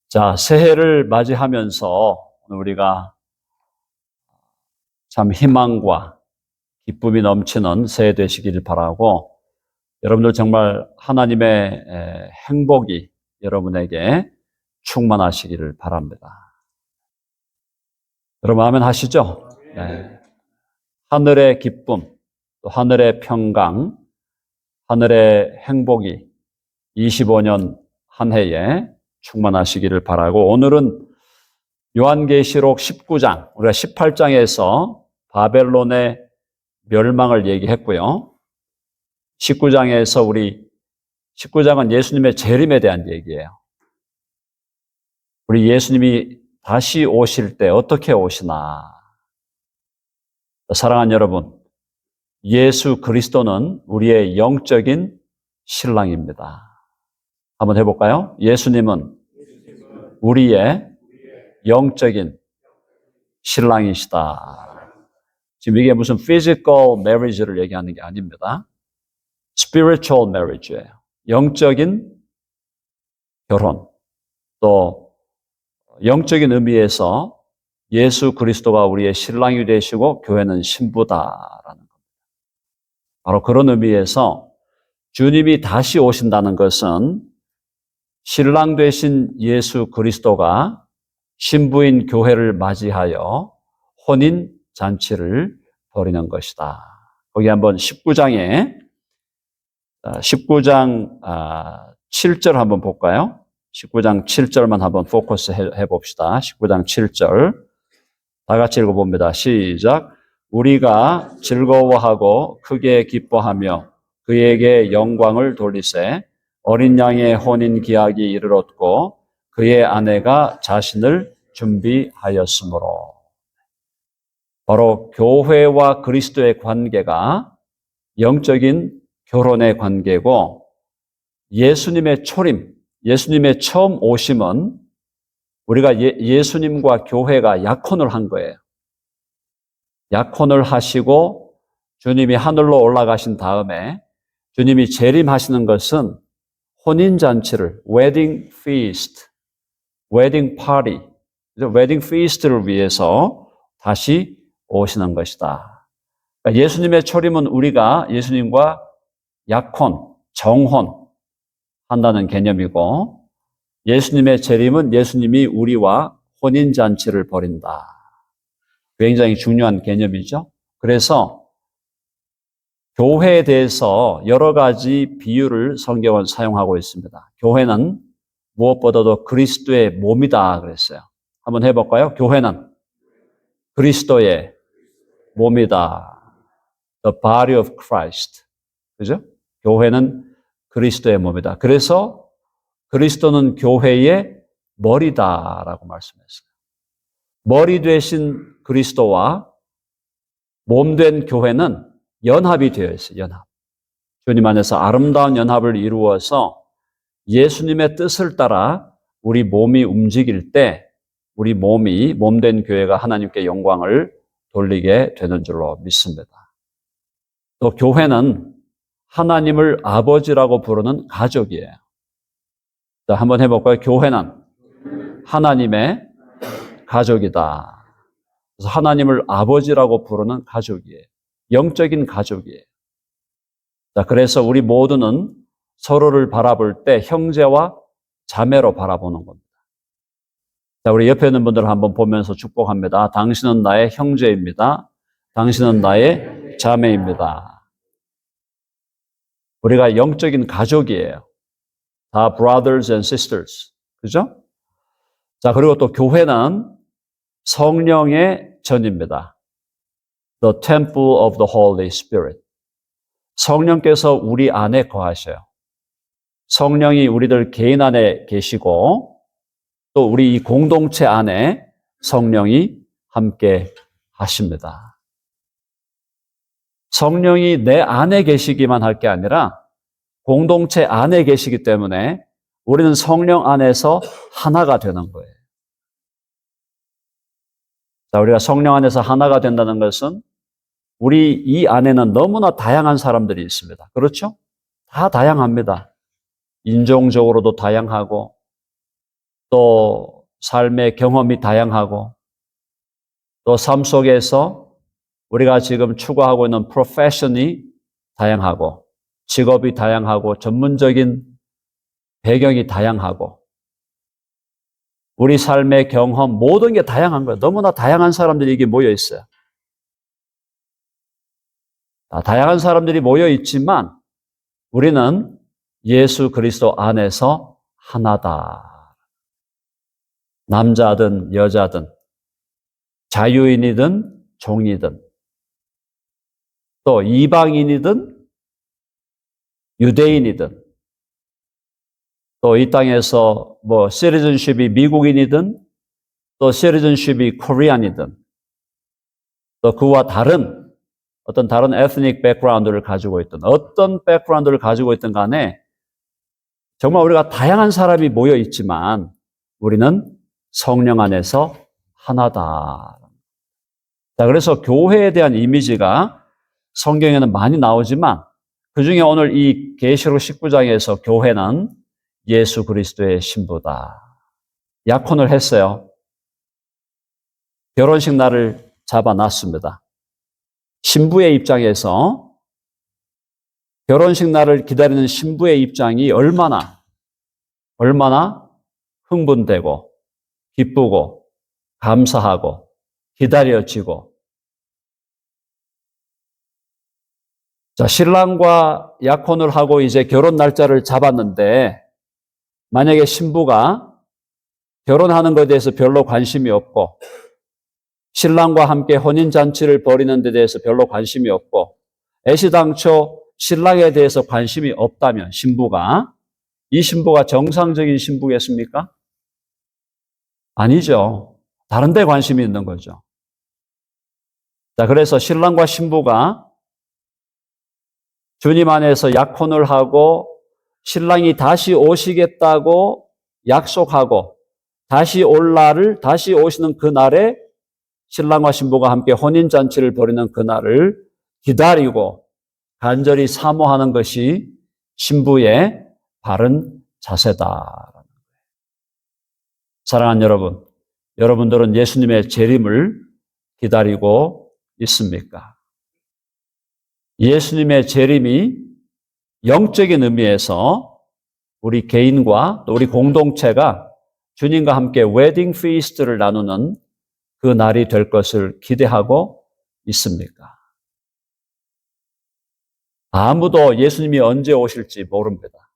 자, 새해를 맞이하면서 오늘 우리가 참 희망과 기쁨이 넘치는 새해 되시기를 바라고, 여러분들 정말 하나님의 행복이 여러분에게 충만하시기를 바랍니다. 여러분 아멘 하시죠? 네. 하늘의 기쁨, 또 하늘의 평강, 하늘의 행복이 25년 한 해에 충만하시기를 바라고, 오늘은 요한계시록 19장, 우리가 18장에서 바벨론의 멸망을 얘기했고요. 19장은 예수님의 재림에 대한 얘기예요. 우리 예수님이 다시 오실 때 어떻게 오시나. 사랑하는 여러분, 예수 그리스도는 우리의 영적인 신랑입니다. 한번 해볼까요? 예수님은 우리의 영적인 신랑이시다. 지금 이게 무슨 physical marriage를 얘기하는 게 아닙니다. spiritual marriage예요. 영적인 결혼. 또 영적인 의미에서 예수 그리스도가 우리의 신랑이 되시고 교회는 신부다라는 겁니다. 바로 그런 의미에서 주님이 다시 오신다는 것은 신랑 되신 예수 그리스도가 신부인 교회를 맞이하여 혼인 잔치를 벌이는 것이다. 거기 한번 19장 7절 한번 볼까요? 19장 7절만 한번 포커스 해봅시다. 19장 7절 다 같이 읽어봅니다. 시작. 우리가 즐거워하고 크게 기뻐하며 그에게 영광을 돌리세 어린 양의 혼인 기약이 이르렀고 그의 아내가 자신을 준비하였으므로. 바로 교회와 그리스도의 관계가 영적인 결혼의 관계고, 예수님의 초림, 예수님의 처음 오심은 우리가 예수님과 교회가 약혼을 한 거예요. 약혼을 하시고 주님이 하늘로 올라가신 다음에 주님이 재림하시는 것은 혼인잔치를, 웨딩 피스트, 웨딩 파티, 웨딩 피스트를 위해서 다시 오시는 것이다. 그러니까 예수님의 초림은 우리가 예수님과 약혼, 정혼 한다는 개념이고, 예수님의 재림은 예수님이 우리와 혼인잔치를 벌인다. 굉장히 중요한 개념이죠. 그래서 교회에 대해서 여러 가지 비유를 성경은 사용하고 있습니다. 교회는 무엇보다도 그리스도의 몸이다 그랬어요. 한번 해볼까요? 교회는 그리스도의 몸이다. The body of Christ. 그죠? 교회는 그리스도의 몸이다. 그래서 그리스도는 교회의 머리다라고 말씀했어요. 머리 되신 그리스도와 몸된 교회는 연합이 되어 있어요. 연합. 주님 안에서 아름다운 연합을 이루어서 예수님의 뜻을 따라 우리 몸이 움직일 때 우리 몸이 몸된 교회가 하나님께 영광을 돌리게 되는 줄로 믿습니다. 또 교회는 하나님을 아버지라고 부르는 가족이에요. 자, 한번 해볼까요? 교회는 하나님의 가족이다. 그래서 하나님을 아버지라고 부르는 가족이에요. 영적인 가족이에요. 자, 그래서 우리 모두는 서로를 바라볼 때 형제와 자매로 바라보는 겁니다. 자, 우리 옆에 있는 분들 한번 보면서 축복합니다. 당신은 나의 형제입니다. 당신은 나의 자매입니다. 우리가 영적인 가족이에요. 다 brothers and sisters. 그죠? 자, 그리고 또 교회는 성령의 전입니다. The temple of the Holy Spirit. 성령께서 우리 안에 거하셔요. 성령이 우리들 개인 안에 계시고 또 우리 이 공동체 안에 성령이 함께 하십니다. 성령이 내 안에 계시기만 할 게 아니라 공동체 안에 계시기 때문에 우리는 성령 안에서 하나가 되는 거예요. 자, 우리가 성령 안에서 하나가 된다는 것은 우리 이 안에는 너무나 다양한 사람들이 있습니다. 그렇죠? 다 다양합니다. 인종적으로도 다양하고 또 삶의 경험이 다양하고 또 삶 속에서 우리가 지금 추구하고 있는 프로페션이 다양하고 직업이 다양하고 전문적인 배경이 다양하고 우리 삶의 경험 모든 게 다양한 거예요. 너무나 다양한 사람들이 이게 모여 있어요. 다양한 사람들이 모여 있지만 우리는 예수 그리스도 안에서 하나다. 남자든 여자든 자유인이든 종이든 또 이방인이든 유대인이든 또 이 땅에서 뭐 시티즌십이 미국인이든 또 시티즌십이 코리안이든 또 그와 다른 어떤 다른 에스닉 백그라운드를 가지고 있든 어떤 백그라운드를 가지고 있든 간에 정말 우리가 다양한 사람이 모여 있지만 우리는 성령 안에서 하나다. 자, 그래서 교회에 대한 이미지가 성경에는 많이 나오지만 그중에 오늘 이 계시록 19장에서 교회는 예수 그리스도의 신부다. 약혼을 했어요. 결혼식 날을 잡아놨습니다. 신부의 입장에서 결혼식 날을 기다리는 신부의 입장이 얼마나 흥분되고 기쁘고 감사하고 기다려지고 자, 신랑과 약혼을 하고 이제 결혼 날짜를 잡았는데 만약에 신부가 결혼하는 것에 대해서 별로 관심이 없고 신랑과 함께 혼인잔치를 벌이는 데 대해서 별로 관심이 없고 애시당초 신랑에 대해서 관심이 없다면 이 신부가 정상적인 신부겠습니까? 아니죠. 다른 데 관심이 있는 거죠. 자, 그래서 신랑과 신부가 주님 안에서 약혼을 하고 신랑이 다시 오시겠다고 약속하고 다시 오시는 그 날에 신랑과 신부가 함께 혼인잔치를 벌이는 그 날을 기다리고 간절히 사모하는 것이 신부의 바른 자세다. 사랑하는 여러분, 여러분들은 예수님의 재림을 기다리고 있습니까? 예수님의 재림이 영적인 의미에서 우리 개인과 또 우리 공동체가 주님과 함께 웨딩 피스트를 나누는 그 날이 될 것을 기대하고 있습니까? 아무도 예수님이 언제 오실지 모릅니다.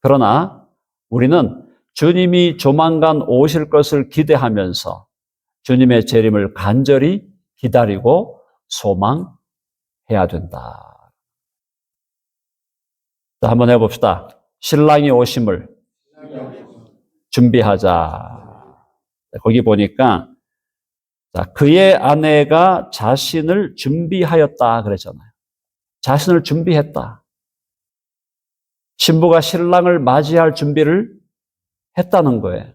그러나 우리는 주님이 조만간 오실 것을 기대하면서 주님의 재림을 간절히 기다리고 소망해야 된다. 자, 한번 해봅시다. 신랑이 오심을 준비하자. 거기 보니까 그의 아내가 자신을 준비하였다 그랬잖아요. 자신을 준비했다. 신부가 신랑을 맞이할 준비를 했다는 거예요.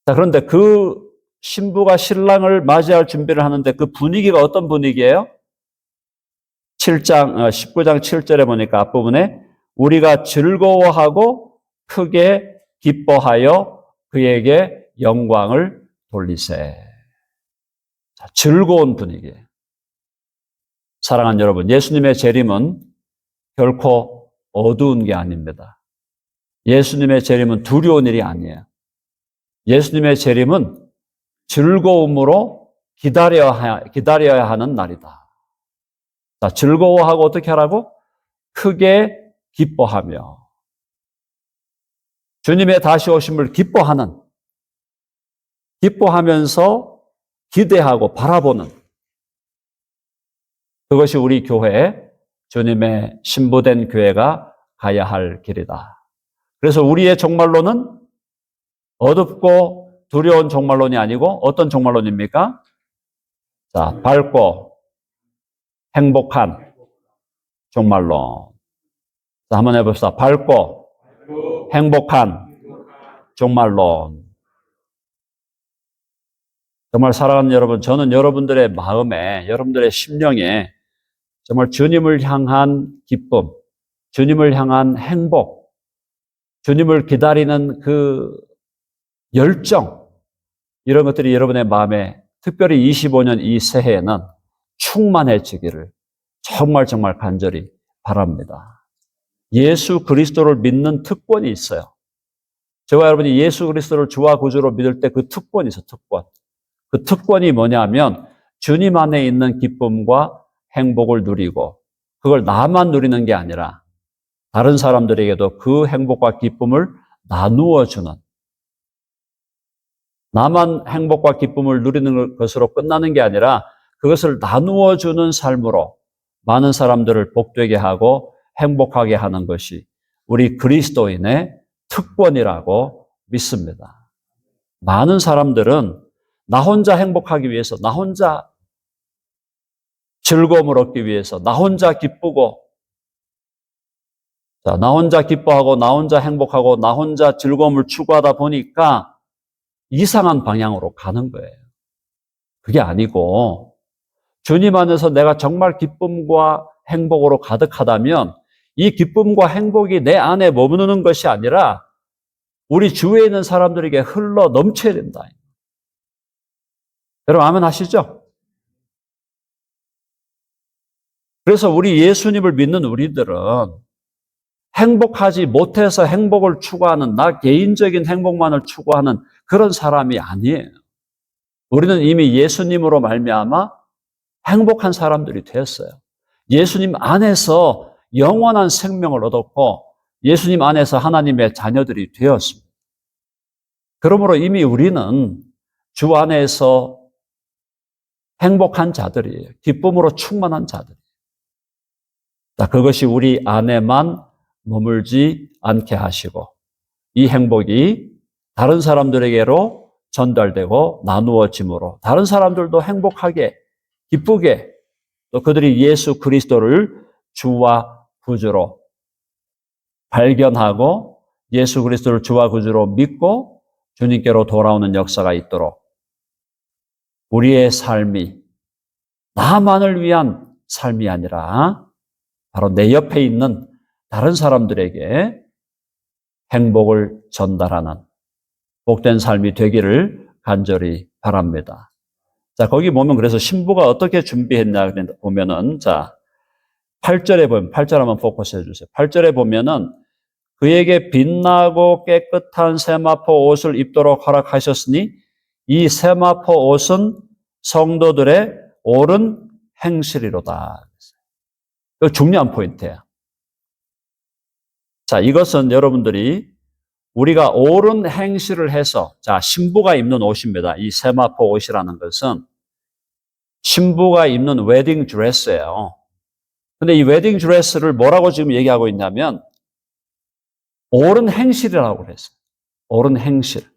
자, 그런데 그 신부가 신랑을 맞이할 준비를 하는데 그 분위기가 어떤 분위기예요? 19장 7절에 보니까 앞부분에 우리가 즐거워하고 크게 기뻐하여 그에게 영광을 돌리세. 자, 즐거운 분위기예요. 사랑하는 여러분, 예수님의 재림은 결코 어두운 게 아닙니다. 예수님의 재림은 두려운 일이 아니에요. 예수님의 재림은 즐거움으로 기다려야 하는 날이다. 자, 즐거워하고 어떻게 하라고? 크게 기뻐하며. 주님의 다시 오심을 기뻐하면서 기대하고 바라보는 그것이 우리 교회, 주님의 신부된 교회가 가야 할 길이다. 그래서 우리의 종말론은 어둡고 두려운 종말론이 아니고 어떤 종말론입니까? 자, 밝고 행복한 종말론. 자, 한번 해봅시다. 밝고 행복한 종말론. 정말 사랑하는 여러분, 저는 여러분들의 마음에, 여러분들의 심령에 정말 주님을 향한 기쁨, 주님을 향한 행복, 주님을 기다리는 그 열정, 이런 것들이 여러분의 마음에 특별히 25년 이 새해에는 충만해지기를 정말 간절히 바랍니다. 예수 그리스도를 믿는 특권이 있어요. 저와 여러분이 예수 그리스도를 주와 구주로 믿을 때 그 특권이 있어요. 특권. 그 특권이 뭐냐면 주님 안에 있는 기쁨과 행복을 누리고 그걸 나만 누리는 게 아니라 다른 사람들에게도 그 행복과 기쁨을 나누어 주는, 나만 행복과 기쁨을 누리는 것으로 끝나는 게 아니라 그것을 나누어 주는 삶으로 많은 사람들을 복되게 하고 행복하게 하는 것이 우리 그리스도인의 특권이라고 믿습니다. 많은 사람들은 나 혼자 행복하기 위해서, 나 혼자 즐거움을 얻기 위해서, 나 혼자 기쁘고, 나 혼자 기뻐하고, 나 혼자 행복하고, 나 혼자 즐거움을 추구하다 보니까 이상한 방향으로 가는 거예요. 그게 아니고 주님 안에서 내가 정말 기쁨과 행복으로 가득하다면 이 기쁨과 행복이 내 안에 머무르는 것이 아니라 우리 주위에 있는 사람들에게 흘러 넘쳐야 된다. 여러분 아멘 하시죠? 그래서 우리 예수님을 믿는 우리들은 행복하지 못해서 행복을 추구하는, 나 개인적인 행복만을 추구하는 그런 사람이 아니에요. 우리는 이미 예수님으로 말미암아 행복한 사람들이 되었어요. 예수님 안에서 영원한 생명을 얻었고 예수님 안에서 하나님의 자녀들이 되었습니다. 그러므로 이미 우리는 주 안에서 행복한 자들이에요. 기쁨으로 충만한 자들이에요. 그것이 우리 안에만 머물지 않게 하시고 이 행복이 다른 사람들에게로 전달되고 나누어짐으로 다른 사람들도 행복하게 기쁘게 또 그들이 예수 그리스도를 주와 구주로 발견하고 예수 그리스도를 주와 구주로 믿고 주님께로 돌아오는 역사가 있도록 우리의 삶이 나만을 위한 삶이 아니라 바로 내 옆에 있는 다른 사람들에게 행복을 전달하는 복된 삶이 되기를 간절히 바랍니다. 자, 거기 보면 그래서 신부가 어떻게 준비했냐 보면은, 자, 8절에 보면, 8절 한번 포커스 해주세요. 8절에 보면은 그에게 빛나고 깨끗한 세마포 옷을 입도록 허락하셨으니 이 세마포 옷은 성도들의 옳은 행실이로다. 이거 중요한 포인트예요. 자, 이것은 여러분들이 우리가 옳은 행실을 해서, 자, 신부가 입는 옷입니다. 이 세마포 옷이라는 것은 신부가 입는 웨딩 드레스예요. 근데 이 웨딩 드레스를 뭐라고 지금 얘기하고 있냐면 옳은 행실이라고 그랬어요. 옳은 행실.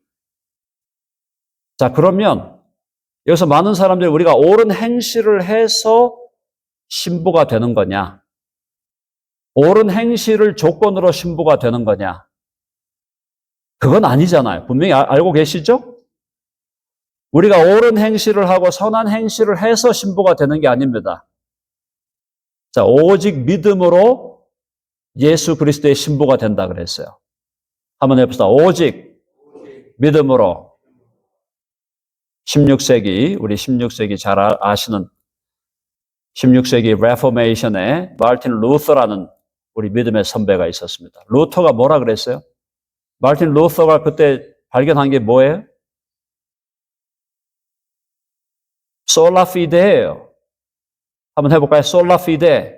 자, 그러면 여기서 많은 사람들이 우리가 옳은 행실을 해서 신부가 되는 거냐? 옳은 행실을 조건으로 신부가 되는 거냐? 그건 아니잖아요. 분명히 알고 계시죠? 우리가 옳은 행실을 하고 선한 행실을 해서 신부가 되는 게 아닙니다. 자, 오직 믿음으로 예수 그리스도의 신부가 된다 그랬어요. 한번 해봅시다. 오직 믿음으로. 16세기, 우리 16세기 잘 아시는 16세기 레포메이션에 마르틴 루터라는 우리 믿음의 선배가 있었습니다. 루터가 뭐라 그랬어요? 마르틴 루터가 그때 발견한 게 뭐예요? 솔라 피데예요. 한번 해볼까요? 솔라 피데.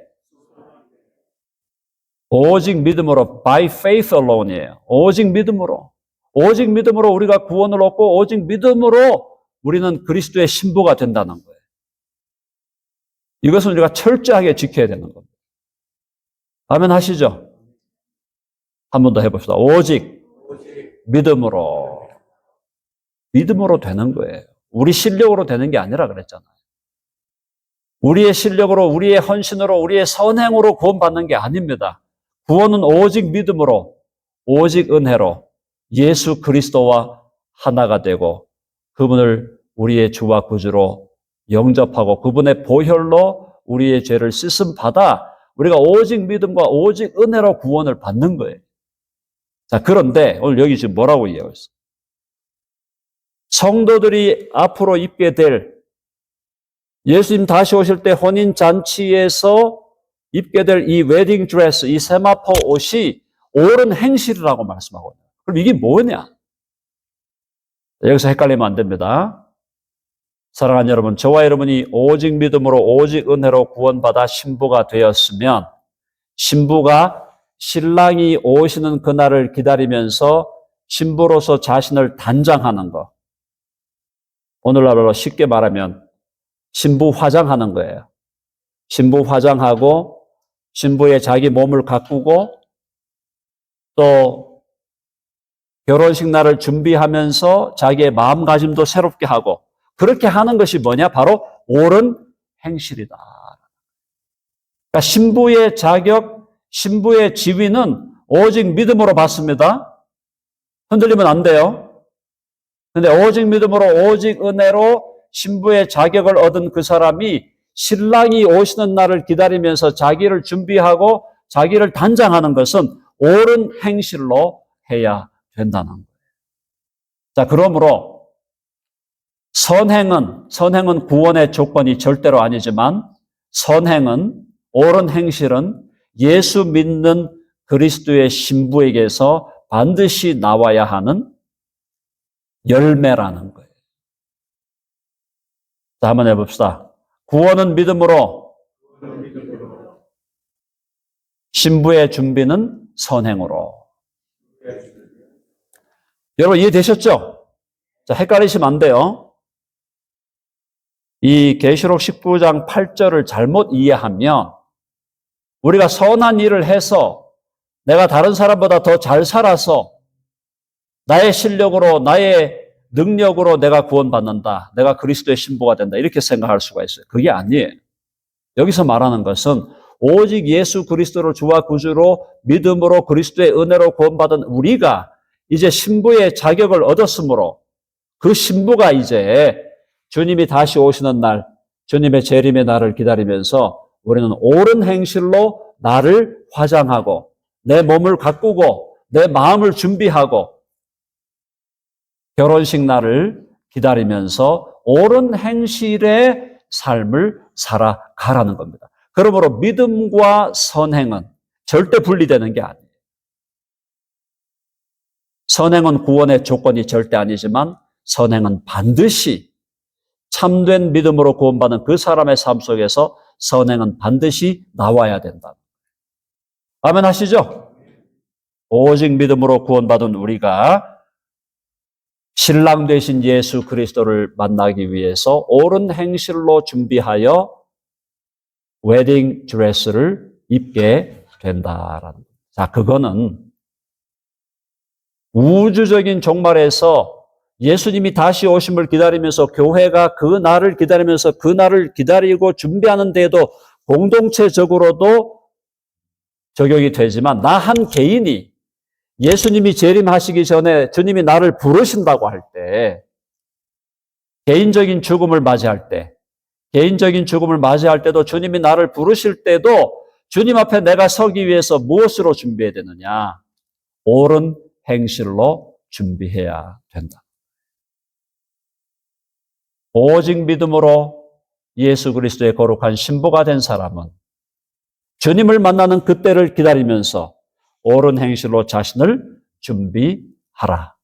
오직 믿음으로, by faith alone이에요. 오직 믿음으로. 오직 믿음으로 우리가 구원을 얻고 오직 믿음으로 우리는 그리스도의 신부가 된다는 거예요. 이것은 우리가 철저하게 지켜야 되는 겁니다. 아멘 하시죠? 한 번 더 해봅시다. 오직 믿음으로. 믿음으로 되는 거예요. 우리 실력으로 되는 게 아니라 그랬잖아요. 우리의 실력으로, 우리의 헌신으로, 우리의 선행으로 구원받는 게 아닙니다. 구원은 오직 믿음으로, 오직 은혜로 예수 그리스도와 하나가 되고 그분을 우리의 주와 구주로 영접하고 그분의 보혈로 우리의 죄를 씻음 받아 우리가 오직 믿음과 오직 은혜로 구원을 받는 거예요. 자, 그런데 오늘 여기 지금 뭐라고 이야기하고 있어요? 성도들이 앞으로 입게 될 예수님 다시 오실 때 혼인잔치에서 입게 될 이 웨딩 드레스, 이 세마포 옷이 옳은 행실이라고 말씀하고 있어요. 그럼 이게 뭐냐? 여기서 헷갈리면 안 됩니다. 사랑하는 여러분, 저와 여러분이 오직 믿음으로 오직 은혜로 구원받아 신부가 되었으면 신부가 신랑이 오시는 그날을 기다리면서 신부로서 자신을 단장하는 것. 오늘날로 쉽게 말하면 신부 화장하는 거예요. 신부 화장하고 신부의 자기 몸을 가꾸고 또 결혼식 날을 준비하면서 자기의 마음가짐도 새롭게 하고 그렇게 하는 것이 뭐냐? 바로 옳은 행실이다. 그러니까 신부의 자격, 신부의 지위는 오직 믿음으로 받습니다. 흔들리면 안 돼요. 근데 오직 믿음으로 오직 은혜로 신부의 자격을 얻은 그 사람이 신랑이 오시는 날을 기다리면서 자기를 준비하고 자기를 단장하는 것은 옳은 행실로 해야 된다는 거예요. 자, 그러므로 선행은 구원의 조건이 절대로 아니지만 선행은, 옳은 행실은 예수 믿는 그리스도의 신부에게서 반드시 나와야 하는 열매라는 거예요. 자, 한번 해봅시다. 구원은 믿음으로, 신부의 준비는 선행으로. 여러분 이해되셨죠? 자, 헷갈리시면 안 돼요. 이 계시록 19장 8절을 잘못 이해하면 우리가 선한 일을 해서 내가 다른 사람보다 더 잘 살아서 나의 실력으로 나의 능력으로 내가 구원받는다. 내가 그리스도의 신부가 된다. 이렇게 생각할 수가 있어요. 그게 아니에요. 여기서 말하는 것은 오직 예수 그리스도를 주와 구주로 믿음으로 그리스도의 은혜로 구원받은 우리가 이제 신부의 자격을 얻었으므로 그 신부가 이제 주님이 다시 오시는 날, 주님의 재림의 날을 기다리면서 우리는 옳은 행실로 나를 화장하고 내 몸을 가꾸고 내 마음을 준비하고 결혼식 날을 기다리면서 옳은 행실의 삶을 살아가라는 겁니다. 그러므로 믿음과 선행은 절대 분리되는 게 아니에요. 선행은 구원의 조건이 절대 아니지만 선행은 반드시 참된 믿음으로 구원받은 그 사람의 삶 속에서 선행은 반드시 나와야 된다. 아멘 하시죠? 오직 믿음으로 구원받은 우리가 신랑 되신 예수 그리스도를 만나기 위해서 옳은 행실로 준비하여 웨딩 드레스를 입게 된다라는 거예요. 자, 그거는 우주적인 종말에서 예수님이 다시 오심을 기다리면서 교회가 그 날을 기다리면서 그 날을 기다리고 준비하는 데에도 공동체적으로도 적용이 되지만 나 한 개인이 예수님이 재림하시기 전에 주님이 나를 부르신다고 할 때 개인적인 죽음을 맞이할 때 개인적인 죽음을 맞이할 때도 주님이 나를 부르실 때도 주님 앞에 내가 서기 위해서 무엇으로 준비해야 되느냐? 옳은 행실로 준비해야 된다. 오직 믿음으로 예수 그리스도의 거룩한 신부가 된 사람은 주님을 만나는 그때를 기다리면서 옳은 행실로 자신을 준비하라.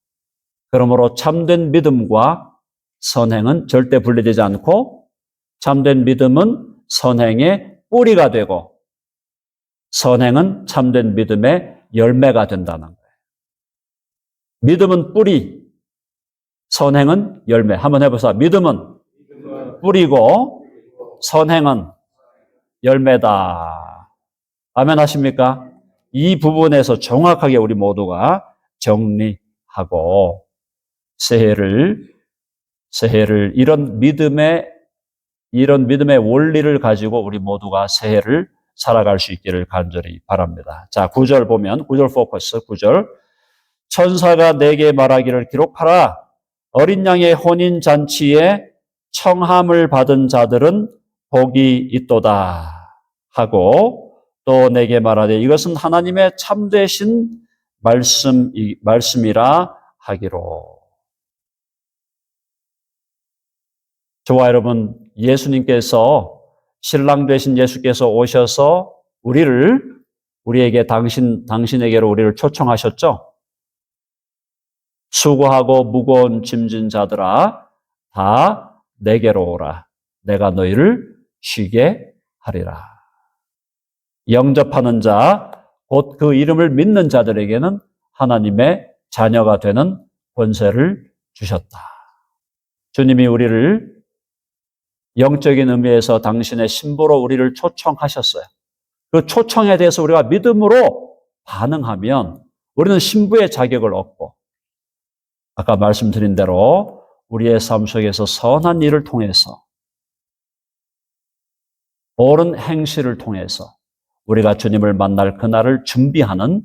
그러므로 참된 믿음과 선행은 절대 분리되지 않고 참된 믿음은 선행의 뿌리가 되고 선행은 참된 믿음의 열매가 된다는 거예요. 믿음은 뿌리, 선행은 열매. 한번 해보세요. 믿음은 뿌리고 선행은 열매다. 아멘 하십니까? 이 부분에서 정확하게 우리 모두가 정리하고 새해를 이런 믿음의 원리를 가지고 우리 모두가 새해를 살아갈 수 있기를 간절히 바랍니다. 자, 9절 보면 9절 포커스 9절. 천사가 내게 말하기를 기록하라. 어린 양의 혼인 잔치에 청함을 받은 자들은 복이 있도다 하고 또 내게 말하되 이것은 하나님의 참되신 말씀이라 하기로. 저와 여러분, 예수님께서 신랑 되신 예수께서 오셔서 우리에게 당신에게로 우리를 초청하셨죠? 수고하고 무거운 짐진 자들아 다 내게로 오라. 내가 너희를 쉬게 하리라. 영접하는 자, 곧 그 이름을 믿는 자들에게는 하나님의 자녀가 되는 권세를 주셨다. 주님이 우리를 영적인 의미에서 당신의 신부로 우리를 초청하셨어요. 그 초청에 대해서 우리가 믿음으로 반응하면 우리는 신부의 자격을 얻고, 아까 말씀드린 대로 우리의 삶 속에서 선한 일을 통해서, 옳은 행실을 통해서 우리가 주님을 만날 그날을 준비하는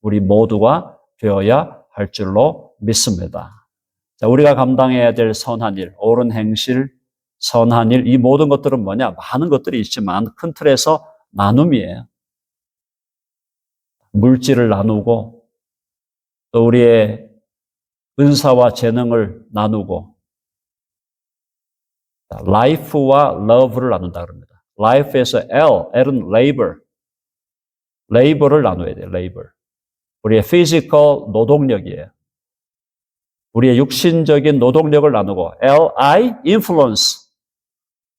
우리 모두가 되어야 할 줄로 믿습니다. 자, 우리가 감당해야 될 선한 일, 옳은 행실, 선한 일, 이 모든 것들은 뭐냐? 많은 것들이 있지만 큰 틀에서 나눔이에요. 물질을 나누고 또 우리의 은사와 재능을 나누고 life와 love를 나눈다 그럽니다. life에서 L은 labor를 나눠야 돼요. labor. 우리의 physical 노동력이에요. 우리의 육신적인 노동력을 나누고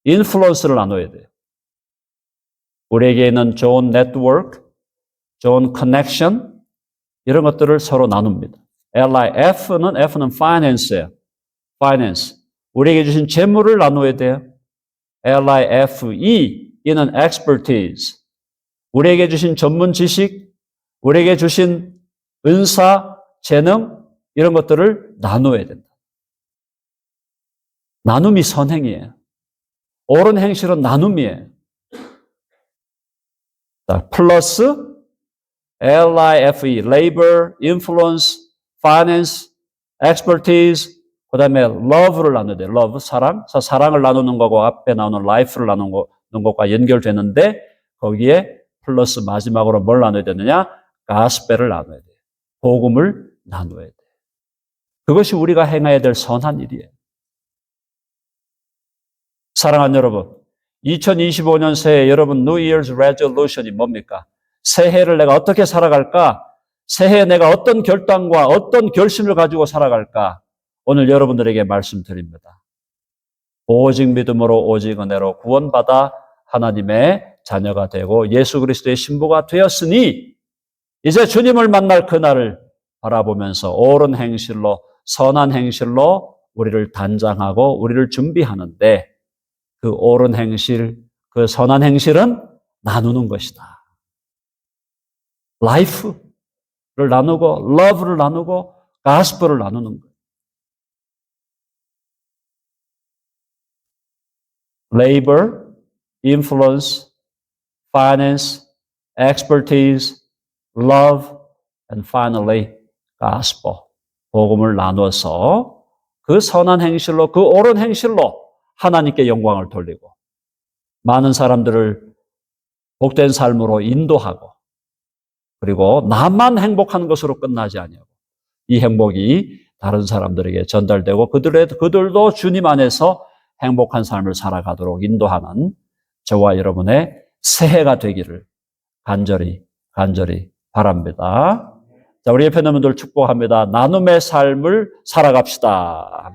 influence를 나눠야 돼요. 우리에게 있는 좋은 네트워크, 좋은 커넥션, 이런 것들을 서로 나눕니다. F는 finance예요. finance. 우리에게 주신 재물을 나눠야 돼요. 이는 expertise. 우리에게 주신 전문 지식, 우리에게 주신 은사, 재능, 이런 것들을 나눠야 된다. 나눔이 선행이에요. 옳은 행실은 나눔이에요. 플러스 labor, influence, finance, expertise, 그 다음에 love를 나눠야 돼요. love, 사랑을 나누는 거고 앞에 나오는 life를 나누는 것과 연결되는데 거기에 플러스 마지막으로 뭘 나눠야 되느냐? gospel을 나눠야 돼요. 복음을 나눠야 돼요. 그것이 우리가 행해야 될 선한 일이에요. 사랑하는 여러분, 2025년 새해 여러분 New Year's Resolution이 뭡니까? 새해를 내가 어떻게 살아갈까? 새해에 내가 어떤 결단과 어떤 결심을 가지고 살아갈까? 오늘 여러분들에게 말씀드립니다. 오직 믿음으로 오직 은혜로 구원받아 하나님의 자녀가 되고 예수 그리스도의 신부가 되었으니 이제 주님을 만날 그날을 바라보면서 옳은 행실로 선한 행실로 우리를 단장하고 우리를 준비하는데 그 옳은 행실, 그 선한 행실은 나누는 것이다. life를 나누고 love를 나누고 gospel을 나누는 거예요. labor, influence, finance, expertise, love, and finally gospel. 복음을 나눠서 그 선한 행실로, 그 옳은 행실로 하나님께 영광을 돌리고 많은 사람들을 복된 삶으로 인도하고 그리고 나만 행복한 것으로 끝나지 아니하고 이 행복이 다른 사람들에게 전달되고 그들도 주님 안에서 행복한 삶을 살아가도록 인도하는 저와 여러분의 새해가 되기를 간절히 바랍니다. 자, 우리 옆에 있는 분들 축복합니다. 나눔의 삶을 살아갑시다.